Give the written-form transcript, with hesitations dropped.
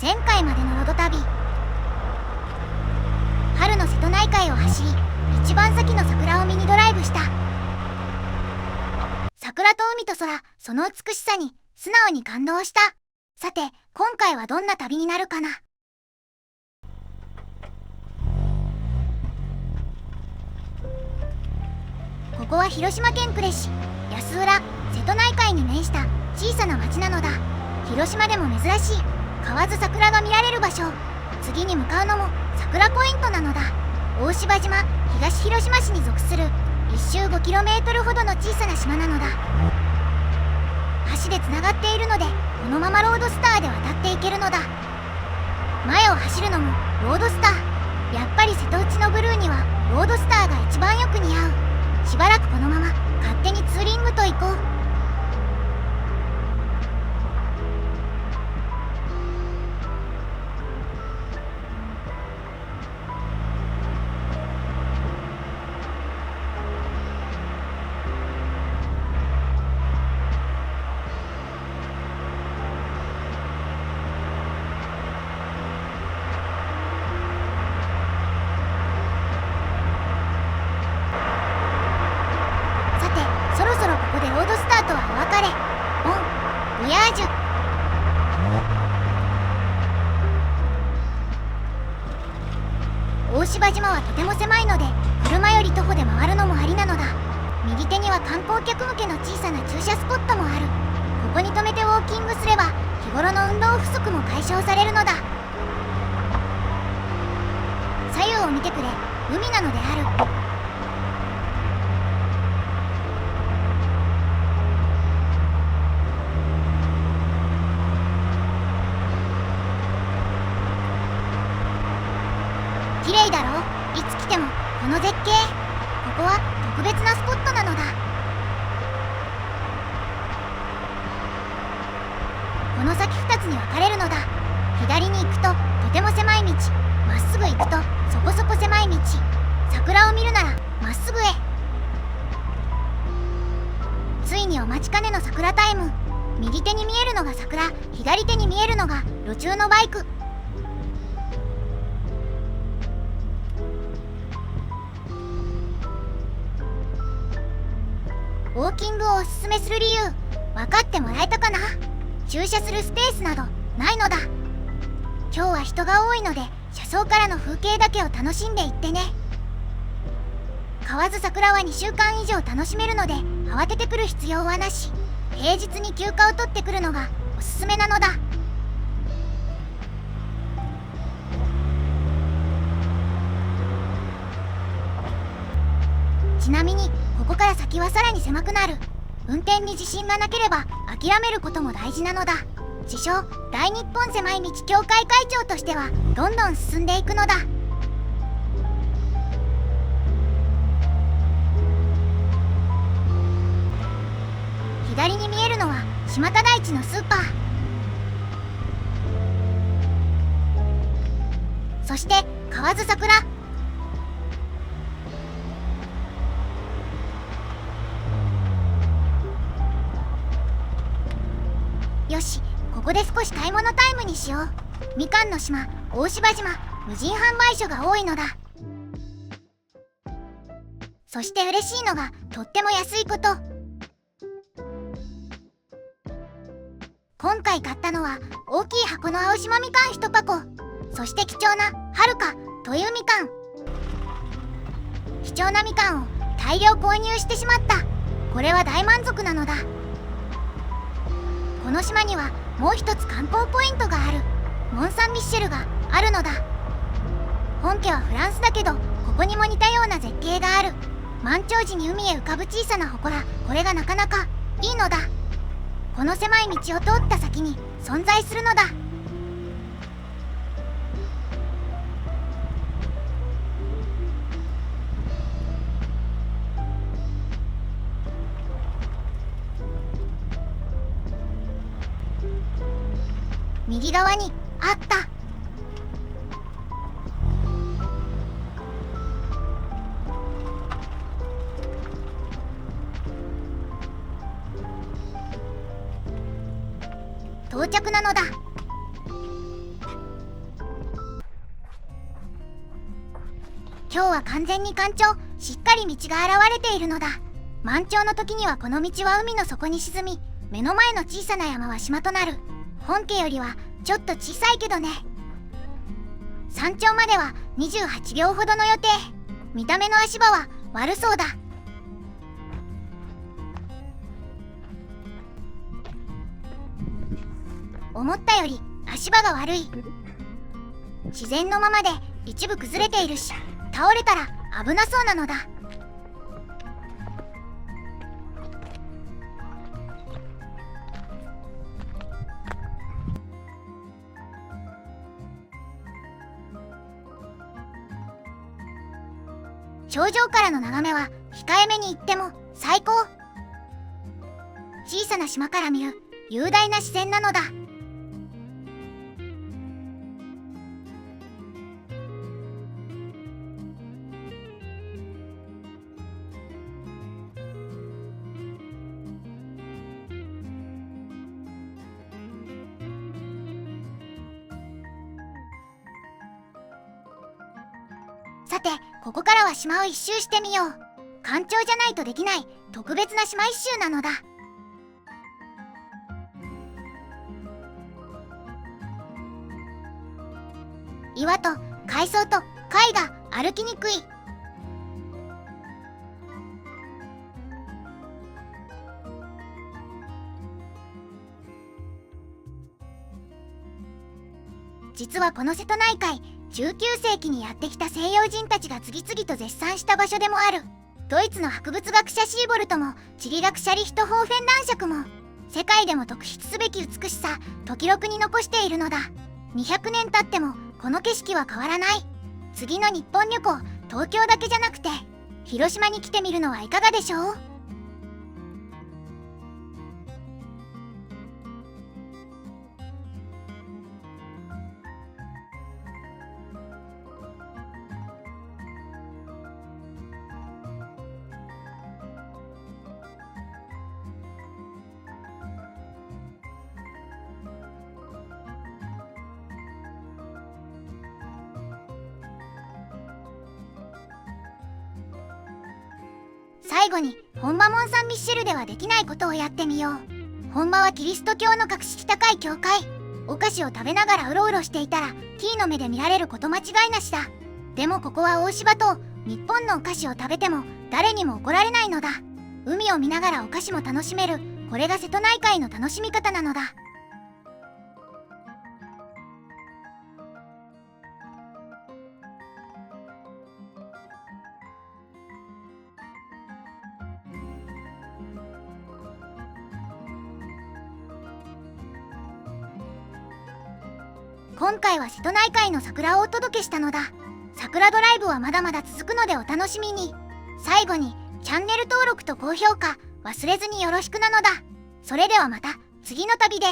前回までのロド旅。春の瀬戸内海を走り、一番先の桜を見にドライブした。桜と海と空、その美しさに素直に感動した。さて、今回はどんな旅になるかな。ここは広島県呉市安浦、瀬戸内海に面した小さな町なのだ。広島でも珍しい河津桜が見られる場所。次に向かうのも桜ポイントなのだ。大芝島、東広島市に属する1周 5km ほどの小さな島なのだ。橋でつながっているので、このままロードスターで渡っていけるのだ。前を走るのもロードスター。やっぱり瀬戸内のブルーにはロードスターが一番よく似合う。しばらくこのまま勝手にツーリングと行こう。そろそろここでロードスターとはお別れ。ボンボヤージュ。大芝島はとても狭いので、車より徒歩で回るのもありなのだ。右手には観光客向けの小さな駐車スポットもある。ここに止めてウォーキングすれば日頃の運動不足も解消されるのだ。左右を見てくれ、海なのである。綺麗だろう。いつ来てもこの絶景。ここは特別なスポットなのだ。この先2つに分かれるのだ。左に行くととても狭い道、まっすぐ行くとそこそこ狭い道。桜を見るならまっすぐへ。ついにお待ちかねの桜タイム。右手に見えるのが桜、左手に見えるのが路中のバイク。ウォーキングをおすすめする理由、分かってもらえたかな。駐車するスペースなどないのだ。今日は人が多いので、車窓からの風景だけを楽しんでいってね。河津桜は2週間以上楽しめるので、慌ててくる必要はなし。平日に休暇を取ってくるのがおすすめなのだ。ちなみにここから先はさらに狭くなる。運転に自信がなければ諦めることも大事なのだ。自称大日本狭い道協会会長としてはどんどん進んでいくのだ。左に見えるのは島田大地のスーパー。そして河津桜。よし、ここで少し買い物タイムにしよう。みかんの島、大芝島、無人販売所が多いのだ。そして嬉しいのがとっても安いこと。今回買ったのは大きい箱の青島みかん1箱、そして貴重なはるかというみかん。貴重なみかんを大量購入してしまった。これは大満足なのだ。この島にはもう一つ観光ポイントがある。モン・サン・ミッシェルがあるのだ。本家はフランスだけど、ここにも似たような絶景がある。満潮時に海へ浮かぶ小さな祠、これがなかなかいいのだ。この狭い道を通った先に存在するのだ。右側にあった。到着なのだ。今日は完全に干潮、しっかり道が現れているのだ。満潮の時にはこの道は海の底に沈み、目の前の小さな山は島となる。本家よりはちょっと小さいけどね。山頂までは28秒ほどの予定。見た目の足場は悪そうだ。思ったより足場が悪い。自然のままで一部崩れているし、倒れたら危なそうなのだ。頂上からの眺めは控えめに言っても最高。小さな島から見る雄大な自然なのだ。さて、ここからは島を一周してみよう。干潮じゃないとできない特別な島一周なのだ。岩と海藻と貝が歩きにくい。実はこの瀬戸内海、19世紀にやってきた西洋人たちが次々と絶賛した場所でもある。ドイツの博物学者シーボルトも地理学者リヒトホーフェン男爵も世界でも特筆すべき美しさと記録に残しているのだ。200年経ってもこの景色は変わらない。次の日本旅行、東京だけじゃなくて広島に来てみるのはいかがでしょう。最後に本場モン・サン・ミッシェルではできないことをやってみよう。本場はキリスト教の格式高い教会。お菓子を食べながらうろうろしていたら T の目で見られること間違いなしだ。でもここは大芝島、日本のお菓子を食べても誰にも怒られないのだ。海を見ながらお菓子も楽しめる。これが瀬戸内海の楽しみ方なのだ。今回は瀬戸内海の桜をお届けしたのだ。桜ドライブはまだまだ続くのでお楽しみに。最後にチャンネル登録と高評価忘れずによろしくなのだ。それではまた次の旅で。